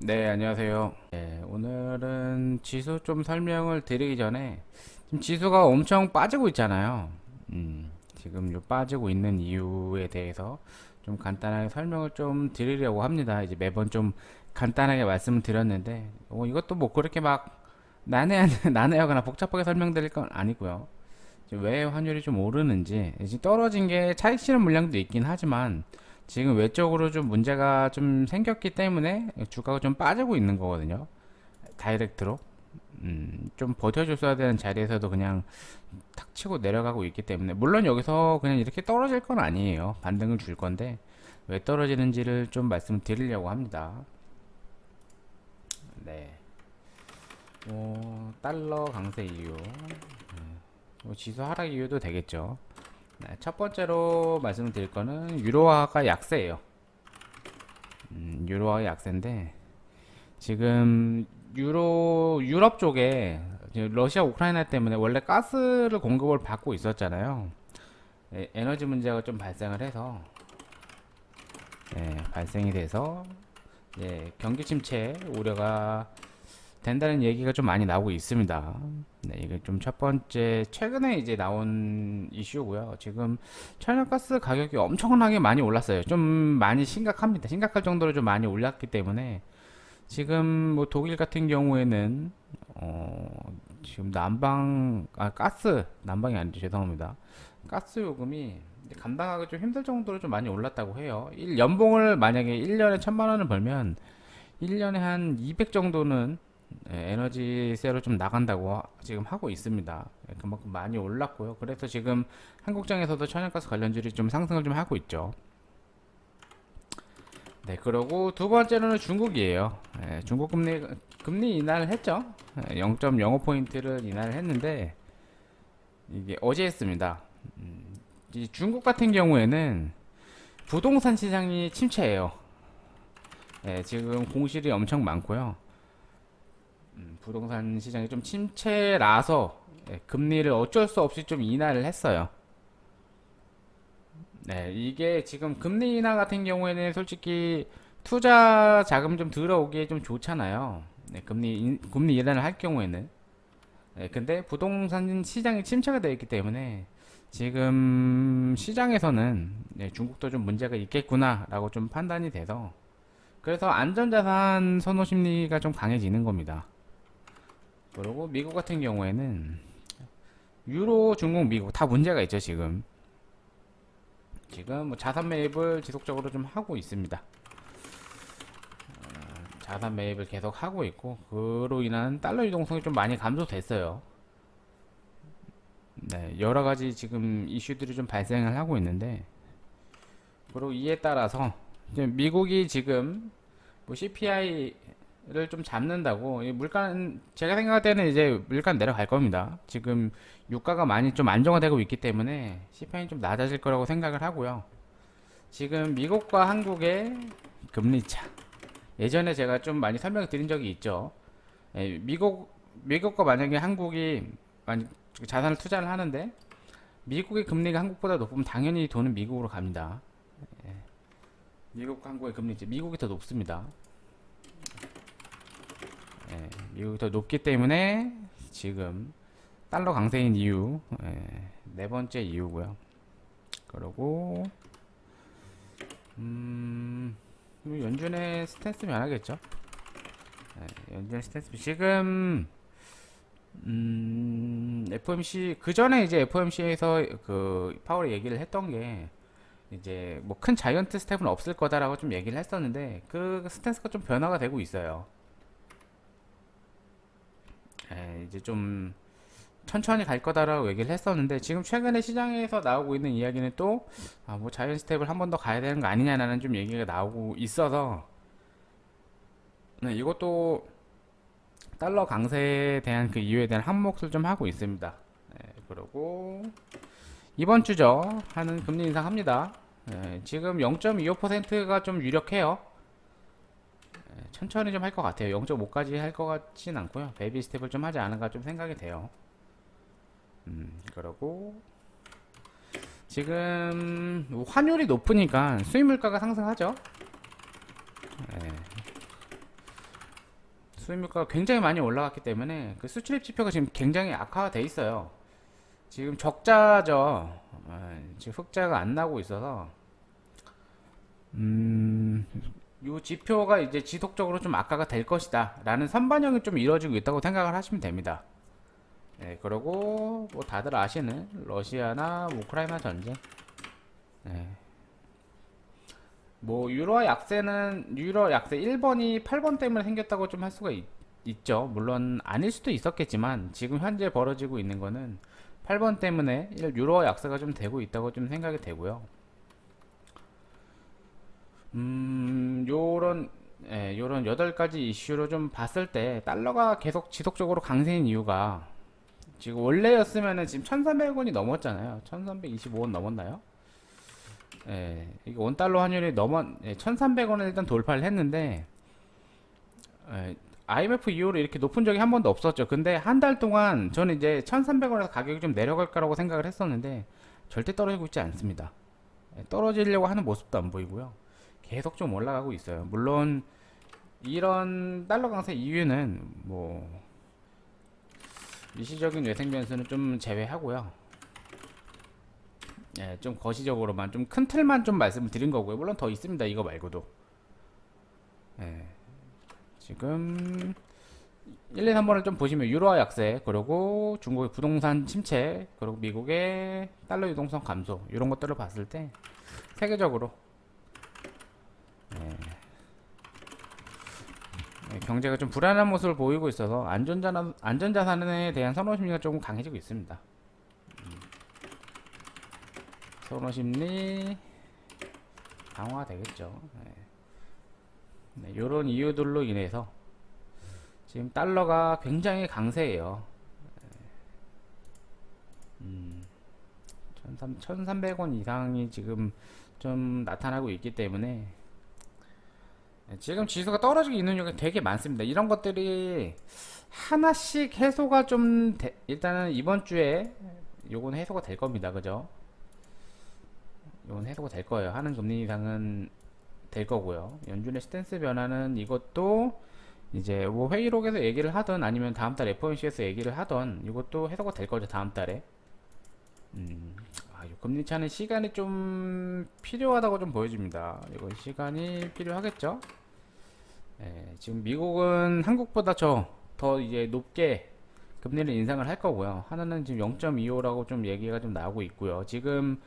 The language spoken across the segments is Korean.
네, 안녕하세요. 네, 오늘은 지수 좀 설명을 드리기 전에 지금 지수가 엄청 빠지고 있잖아요. 지금 요 빠지고 있는 이유에 대해서 좀 간단하게 설명을 좀 드리려고 합니다. 이제 매번 좀 간단하게 말씀을 드렸는데 이것도 뭐 그렇게 막 난해하거나 복잡하게 설명드릴 건 아니고요. 지금 왜 환율이 좀 오르는지, 지금 떨어진 게 차익 실현 물량도 있긴 하지만 지금 외적으로 좀 문제가 좀 생겼기 때문에 주가가 좀 빠지고 있는 거거든요. 다이렉트로. 좀 버텨줬어야 되는 자리에서도 그냥 탁 치고 내려가고 있기 때문에, 물론 여기서 그냥 이렇게 떨어질 건 아니에요. 반등을 줄 건데 왜 떨어지는지를 좀 말씀드리려고 합니다. 네. 달러 강세 이유, 지수 하락 이유도 되겠죠. 네, 첫 번째로 말씀드릴 거는 유로화가 약세예요. 유로화가 약세인데 지금 유럽 쪽에 러시아 우크라이나 때문에 원래 가스를 공급을 받고 있었잖아요. 에너지 문제가 좀 발생을 해서, 발생이 돼서 경기 침체 우려가 된다는 얘기가 좀 많이 나오고 있습니다. 네, 이게 좀 첫 번째 최근에 이제 나온 이슈고요. 지금 천연가스 가격이 엄청나게 많이 올랐어요. 좀 많이 심각합니다. 심각할 정도로 좀 많이 올랐기 때문에 지금 뭐 독일 같은 경우에는 지금 난방이 아니죠. 죄송합니다. 가스 요금이 감당하기 좀 힘들 정도로 좀 많이 올랐다고 해요. 연봉을 만약에 1년에 1,000만 원을 벌면 1년에 한 200 정도는 에너지세로 좀 나간다고 지금 하고 있습니다. 그만큼 많이 올랐고요. 그래서 지금 한국장에서도 천연가스 관련주들이 좀 상승을 좀 하고 있죠. 네, 그리고 두 번째로는 중국이에요. 중국 금리 인하를 했죠. 0.05포인트를 인하를 했는데 이게 어제 했습니다. 이 중국 같은 경우에는 부동산 시장이 침체예요. 지금 공실이 엄청 많고요. 부동산 시장이 좀 침체라서 금리를 어쩔 수 없이 좀 인하를 했어요. 네, 이게 지금 금리 인하 같은 경우에는 솔직히 투자 자금 좀 들어오기에 좀 좋잖아요. 네, 금리 인하를 할 경우에는. 근데 부동산 시장이 침체가 되어 있기 때문에 지금 시장에서는 중국도 좀 문제가 있겠구나라고 좀 판단이 돼서, 그래서 안전자산 선호 심리가 좀 강해지는 겁니다. 그리고 미국 같은 경우에는 유로, 중국, 미국 다 문제가 있죠. 지금 뭐 자산 매입을 지속적으로 좀 하고 있습니다. 자산 매입을 계속 하고 있고, 그로 인한 달러 유동성이 좀 많이 감소됐어요. 네, 여러 가지 지금 이슈들이 좀 발생을 하고 있는데, 그리고 이에 따라서 이제 미국이 지금 뭐 CPI를 좀 잡는다고, 이 물가는 제가 생각할 때는 이제 물가 내려갈 겁니다. 지금 유가가 많이 좀 안정화되고 있기 때문에 CPI는 좀 낮아질 거라고 생각을 하고요. 지금 미국과 한국의 금리 차, 예전에 제가 좀 많이 설명을 드린 적이 있죠. 미국과 만약에 한국이 만약 자산을 투자를 하는데 미국의 금리가 한국보다 높으면 당연히 돈은 미국으로 갑니다. 미국과 한국의 금리, 미국이 더 높습니다. 미국이 더 높기 때문에 지금 달러 강세인 이유, 네 번째 이유고요. 그리고 연준의 스탠스 변하겠죠. 연준의 스탠스 지금 FOMC 그 전에 이제 FOMC에서 그 파월이 얘기를 했던 게 이제 뭐 큰 자이언트 스텝은 없을 거다라고 좀 얘기를 했었는데 그 스탠스가 좀 변화가 되고 있어요. 이제 좀 천천히 갈 거다라고 얘기를 했었는데 지금 최근에 시장에서 나오고 있는 이야기는 또 뭐 자이언트 스텝을 한 번 더 가야 되는 거 아니냐라는 좀 얘기가 나오고 있어서, 이것도 달러 강세에 대한 그 이유에 대한 한몫을 좀 하고 있습니다. 그리고 이번 주죠 하는 금리 인상합니다. 지금 0.25%가 좀 유력해요. 천천히 좀 할 것 같아요. 0.5까지 할 것 같진 않고요. 베이비 스텝을 좀 하지 않을까 좀 생각이 돼요. 그리고 지금 환율이 높으니까 수입 물가가 상승하죠. 수입물가가 굉장히 많이 올라갔기 때문에 그 수출입 지표가 지금 굉장히 악화가 돼 있어요. 지금 적자죠. 지금 흑자가 안 나고 있어서 음, 요 지표가 이제 지속적으로 좀 악화가 될 것이다 라는 선반영이 좀 이루어지고 있다고 생각을 하시면 됩니다. 네, 그리고 뭐 다들 아시는 러시아나 우크라이나 전쟁. 네. 뭐 유로 약세 1번이 8번 때문에 생겼다고 좀 할 수가 있죠. 물론 아닐 수도 있었겠지만 지금 현재 벌어지고 있는 거는 8번 때문에 유로 약세가 좀 되고 있다고 좀 생각이 되고요. 요런 요런 8가지 이슈로 좀 봤을 때 달러가 계속 지속적으로 강세인 이유가 지금 원래였으면은 지금 1,300원이 넘었잖아요. 1,325원 넘었나요? 이게 원달러 환율이 1,300원을 일단 돌파를 했는데 IMF 이후로 이렇게 높은 적이 한 번도 없었죠. 근데 한 달 동안 저는 이제 1,300원에서 가격이 좀 내려갈 거라고 생각을 했었는데 절대 떨어지고 있지 않습니다. 떨어지려고 하는 모습도 안 보이고요. 계속 좀 올라가고 있어요. 물론 이런 달러 강세 이유는 뭐 일시적인 외생 변수는 좀 제외하고요. 좀 거시적으로만 좀 큰 틀만 좀 말씀을 드린 거고요. 물론 더 있습니다. 이거 말고도. 지금 1, 2, 3번을 좀 보시면 유로화 약세, 그리고 중국의 부동산 침체, 그리고 미국의 달러 유동성 감소 이런 것들을 봤을 때 세계적으로 경제가 좀 불안한 모습을 보이고 있어서 안전자산에 대한 선호 심리가 조금 강해지고 있습니다. 선호 심리 강화되겠죠. 이런 이유들로 인해서 지금 달러가 굉장히 강세예요. 1,300원 이상이 지금 좀 나타나고 있기 때문에 지금 지수가 떨어지고 있는 이유가 되게 많습니다. 이런 것들이 하나씩 해소가 좀 일단은 이번 주에 요건 해소가 될 겁니다. 그죠? 요건 해소가 될 거예요. 하는 금리 인상은 될 거고요. 연준의 스탠스 변화는 이것도 이제 뭐 회의록에서 얘기를 하던 아니면 다음 달 FOMC에서 얘기를 하던 이것도 해소가 될 거죠. 다음 달에. 요 금리 차는 시간이 좀 필요하다고 좀 보여집니다. 이건 시간이 필요하겠죠. 지금 미국은 한국보다 더 이제 높게 금리를 인상을 할 거고요. 하나는 지금 0.25라고 좀 얘기가 좀 나오고 있고요. 지금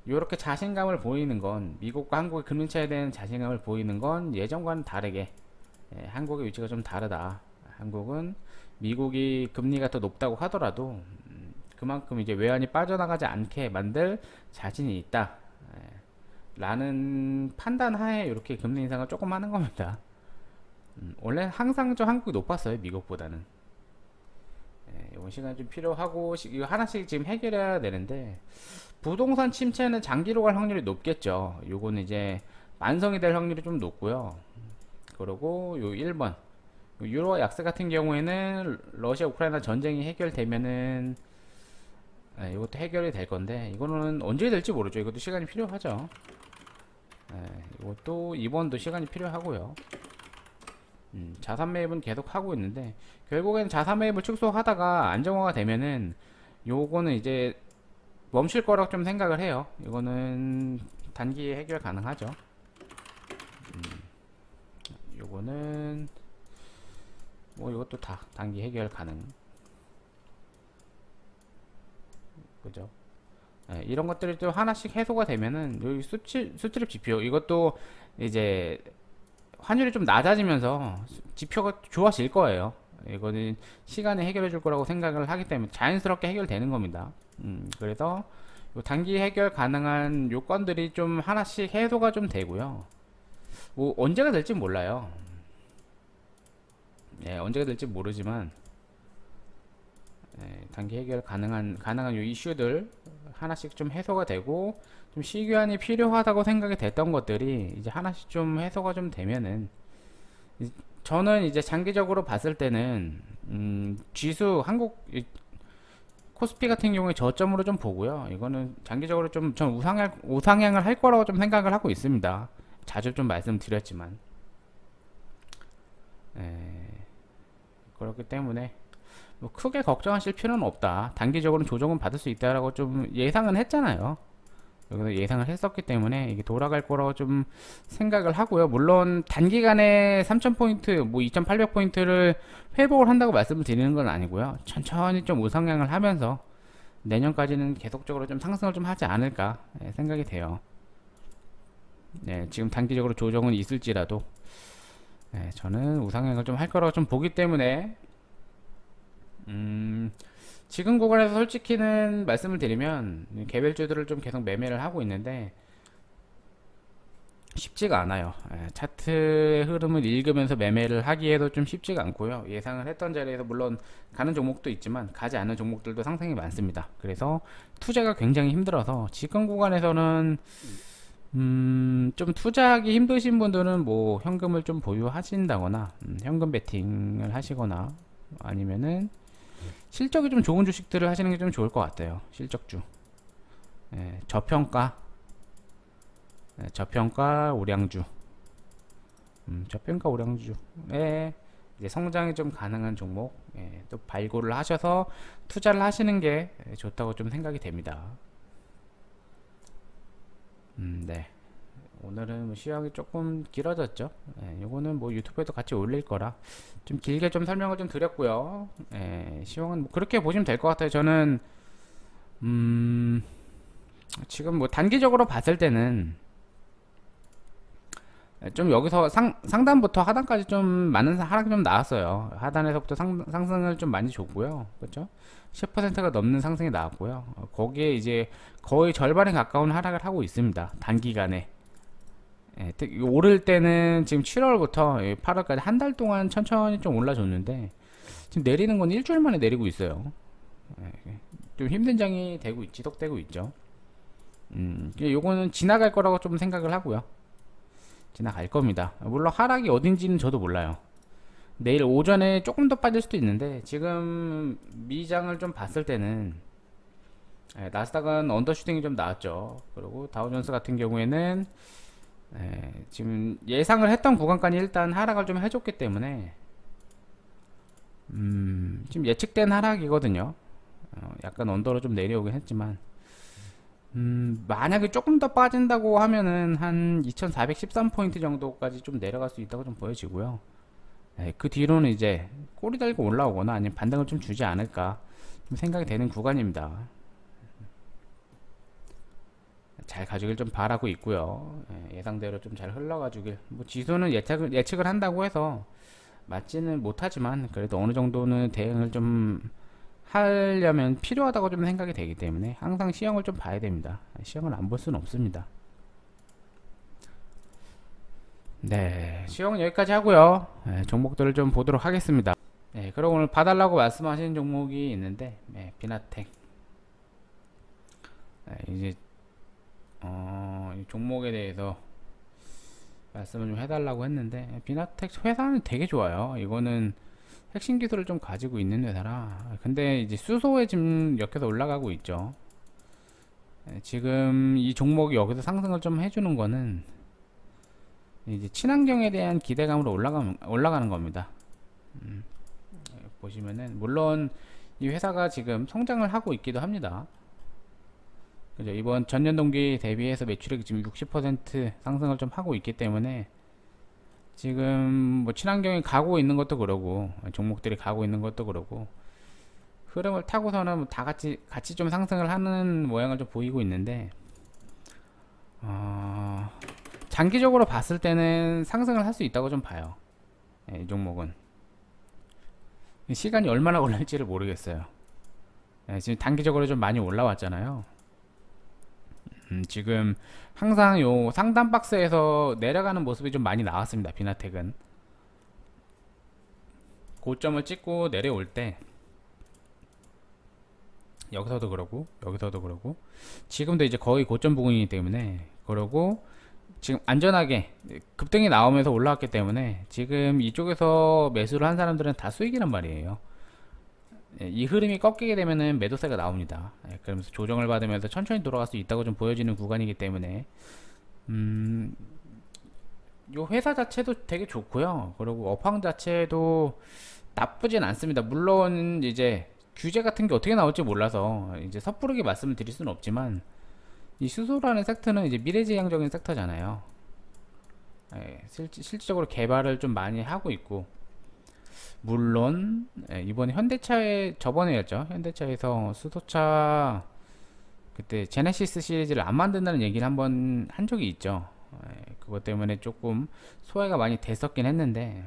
이렇게 자신감을 보이는 건 미국과 한국의 금리 차에 대한 자신감을 보이는 건 예전과는 다르게 한국의 위치가 좀 다르다. 한국은 미국이 금리가 더 높다고 하더라도 그만큼 이제 외환이 빠져나가지 않게 만들 자신이 있다. 라는 판단 하에 이렇게 금리 인상을 조금 하는 겁니다. 원래 항상 좀 한국이 높았어요. 미국보다는. 이번 시간이 좀 필요하고 이거 하나씩 지금 해결해야 되는데 부동산 침체는 장기로 갈 확률이 높겠죠. 요거는 이제 완성이 될 확률이 좀 높고요. 그리고 요 1번 유로 약세 같은 경우에는 러시아 우크라이나 전쟁이 해결되면은 이것도 해결이 될 건데 이거는 언제 될지 모르죠. 이것도 시간이 필요하죠. 이것도 2번도 시간이 필요하고요. 자산 매입은 계속 하고 있는데 결국엔 자산 매입을 축소하다가 안정화가 되면은 요거는 이제 멈출 거라고 좀 생각을 해요. 이거는 단기에 해결 가능하죠. 요거는 뭐 이것도 다 단기 해결 가능. 그죠? 이런 것들이 또 하나씩 해소가 되면은 여기 수출입 지표 이것도 이제 환율이 좀 낮아지면서 지표가 좋아질 거예요. 이거는 시간에 해결해 줄 거라고 생각을 하기 때문에 자연스럽게 해결되는 겁니다. 그래서 요 단기 해결 가능한 요건들이 좀 하나씩 해소가 좀 되고요. 뭐 언제가 될지 몰라요. 언제가 될지 모르지만 단기 해결 가능한 요 이슈들 하나씩 좀 해소가 되고 좀 시기한이 필요하다고 생각이 됐던 것들이 이제 하나씩 좀 해소가 좀 되면은 저는 이제 장기적으로 봤을 때는 지수 한국 코스피 같은 경우에 저점으로 좀 보고요. 이거는 장기적으로 좀 전 우상향을 할 거라고 좀 생각을 하고 있습니다. 자주 좀 말씀드렸지만 그렇기 때문에 뭐 크게 걱정하실 필요는 없다. 단기적으로는 조정은 받을 수 있다라고 좀 예상은 했잖아요. 여기서 예상을 했었기 때문에 이게 돌아갈 거라고 좀 생각을 하고요. 물론 단기간에 3000포인트, 뭐 2800포인트를 회복을 한다고 말씀을 드리는 건 아니고요. 천천히 좀 우상향을 하면서 내년까지는 계속적으로 좀 상승을 좀 하지 않을까 생각이 돼요. 네, 지금 단기적으로 조정은 있을지라도 저는 우상향을 좀 할 거라고 좀 보기 때문에 지금 구간에서 솔직히는 말씀을 드리면 개별주들을 좀 계속 매매를 하고 있는데 쉽지가 않아요. 차트의 흐름을 읽으면서 매매를 하기에도 좀 쉽지가 않고요. 예상을 했던 자리에서 물론 가는 종목도 있지만 가지 않는 종목들도 상당히 많습니다. 그래서 투자가 굉장히 힘들어서 지금 구간에서는 좀 투자하기 힘드신 분들은 뭐 현금을 좀 보유하신다거나 현금 베팅을 하시거나 아니면은 실적이 좀 좋은 주식들을 하시는 게 좀 좋을 것 같아요. 실적주. 저평가, 저평가 우량주, 저평가 우량주에 이제 성장이 좀 가능한 종목, 또 발굴을 하셔서 투자를 하시는 게 좋다고 좀 생각이 됩니다. 네. 오늘은 시황이 조금 길어졌죠. 요거는 뭐 유튜브에도 같이 올릴 거라 좀 길게 좀 설명을 좀 드렸고요. 시황은 뭐 그렇게 보시면 될 것 같아요. 저는 지금 뭐 단기적으로 봤을 때는 좀 여기서 상단부터 하단까지 좀 많은 하락이 좀 나왔어요. 하단에서부터 상승을 좀 많이 줬고요. 그렇죠? 10%가 넘는 상승이 나왔고요. 거기에 이제 거의 절반에 가까운 하락을 하고 있습니다. 단기간에. 오를 때는 지금 7월부터 8월까지 한 달 동안 천천히 좀 올라줬는데 지금 내리는 건 일주일 만에 내리고 있어요. 좀 힘든 장이 지속되고 있죠. 요거는 지나갈 거라고 좀 생각을 하고요. 지나갈 겁니다. 물론 하락이 어딘지는 저도 몰라요. 내일 오전에 조금 더 빠질 수도 있는데 지금 미장을 좀 봤을 때는 나스닥은 언더슈팅이 좀 나왔죠. 그리고 다우존스 같은 경우에는 지금 예상을 했던 구간까지 일단 하락을 좀 해줬기 때문에 지금 예측된 하락이거든요. 약간 언더로 좀 내려오긴 했지만 만약에 조금 더 빠진다고 하면은 한 2413포인트 정도까지 좀 내려갈 수 있다고 좀 보여지고요. 그 뒤로는 이제 꼬리 달고 올라오거나 아니면 반등을 좀 주지 않을까 좀 생각이 되는 구간입니다. 잘 가주길 좀 바라고 있고요. 예상대로 좀 잘 흘러가주길. 뭐 지수는 예측을 한다고 해서 맞지는 못하지만 그래도 어느 정도는 대응을 좀 하려면 필요하다고 좀 생각이 되기 때문에 항상 시황을 좀 봐야 됩니다. 시황을 안 볼 수는 없습니다. 네, 시황은 여기까지 하고요. 종목들을 좀 보도록 하겠습니다. 그리고 오늘 봐달라고 말씀하신 종목이 있는데 비나텍. 이제 이 종목에 대해서 말씀을 좀 해달라고 했는데 비나텍 회사는 되게 좋아요. 이거는 핵심 기술을 좀 가지고 있는 회사라. 근데 이제 수소에 지금 엮여서 올라가고 있죠. 지금 이 종목이 여기서 상승을 좀 해주는 거는 이제 친환경에 대한 기대감으로 올라가는 겁니다. 보시면은 물론 이 회사가 지금 성장을 하고 있기도 합니다. 그죠? 이번 전년 동기 대비해서 매출액이 지금 60% 상승을 좀 하고 있기 때문에 지금 뭐 친환경이 가고 있는 것도 그러고 종목들이 가고 있는 것도 그러고 흐름을 타고서는 다 같이 좀 상승을 하는 모양을 좀 보이고 있는데 장기적으로 봤을 때는 상승을 할 수 있다고 좀 봐요. 이 종목은 시간이 얼마나 걸릴지를 모르겠어요. 지금 단기적으로 좀 많이 올라왔잖아요. 지금 항상 요 상단 박스에서 내려가는 모습이 좀 많이 나왔습니다. 비나텍은 고점을 찍고 내려올 때 여기서도 그러고 여기서도 그러고 지금도 이제 거의 고점 부근이기 때문에 그러고 지금 안전하게 급등이 나오면서 올라왔기 때문에 지금 이쪽에서 매수를 한 사람들은 다 수익이란 말이에요. 이 흐름이 꺾이게 되면은 매도세가 나옵니다. 그러면서 조정을 받으면서 천천히 돌아갈 수 있다고 좀 보여지는 구간이기 때문에 요 회사 자체도 되게 좋고요. 그리고 업황 자체도 나쁘진 않습니다. 물론 이제 규제 같은 게 어떻게 나올지 몰라서 이제 섣부르게 말씀을 드릴 수는 없지만, 이 수소라는 섹터는 이제 미래지향적인 섹터잖아요. 예, 실질적으로 개발을 좀 많이 하고 있고, 물론 이번에 현대차에 저번에였죠. 현대차에서 수소차 그때 제네시스 시리즈를 안 만든다는 얘기를 한번 한 적이 있죠. 그것 때문에 조금 소외가 많이 됐었긴 했는데,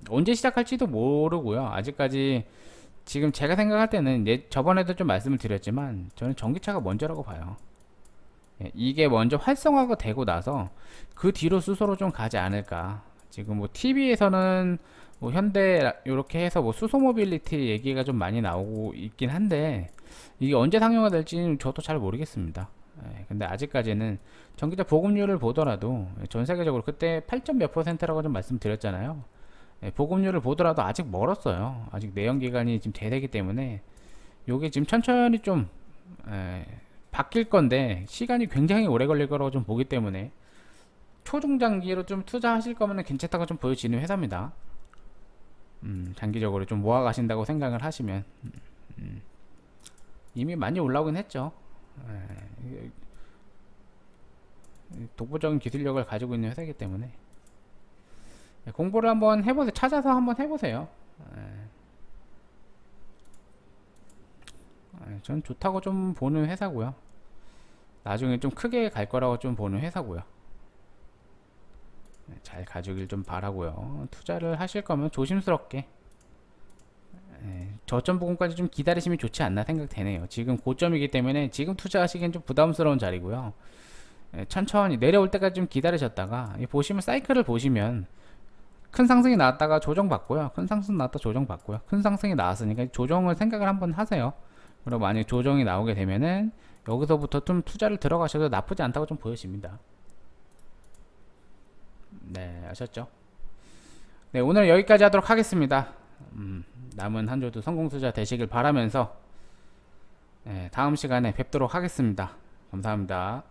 언제 시작할지도 모르고요. 아직까지 지금 제가 생각할 때는 저번에도 좀 말씀을 드렸지만 저는 전기차가 먼저라고 봐요. 이게 먼저 활성화가 되고 나서 그 뒤로 수소로 좀 가지 않을까. 지금 뭐 TV에서는 뭐 현대 이렇게 해서 뭐 수소 모빌리티 얘기가 좀 많이 나오고 있긴 한데, 이게 언제 상용화 될지는 저도 잘 모르겠습니다. 근데 아직까지는 전기차 보급률을 보더라도 전 세계적으로 그때 8점 몇 %라고 좀 말씀드렸잖아요. 보급률을 보더라도 아직 멀었어요. 아직 내연기관이 지금 대세기 때문에 요게 지금 천천히 좀 바뀔 건데 시간이 굉장히 오래 걸릴 거라고 좀 보기 때문에 초중장기로 좀 투자하실 거면 괜찮다고 좀 보여지는 회사입니다. 장기적으로 좀 모아 가신다고 생각을 하시면 이미 많이 올라오긴 했죠. 독보적인 기술력을 가지고 있는 회사이기 때문에 공부를 한번 해보세요. 찾아서 한번 해보세요. 전 좋다고 좀 보는 회사고요. 나중에 좀 크게 갈 거라고 좀 보는 회사고요. 잘 가주길 좀 바라고요. 투자를 하실 거면 조심스럽게 저점 부분까지 좀 기다리시면 좋지 않나 생각되네요. 지금 고점이기 때문에 지금 투자하시기엔 좀 부담스러운 자리고요. 천천히 내려올 때까지 좀 기다리셨다가 보시면 사이클을 보시면 큰 상승이 나왔다가 조정받고요. 큰 상승 나왔다 조정받고요. 큰 상승이 나왔으니까 조정을 생각을 한번 하세요. 그리고 만약 조정이 나오게 되면은 여기서부터 좀 투자를 들어가셔도 나쁘지 않다고 좀 보여집니다. 네, 아셨죠? 네, 오늘 여기까지 하도록 하겠습니다. 남은 한 주도 성공 투자 되시길 바라면서 다음 시간에 뵙도록 하겠습니다. 감사합니다.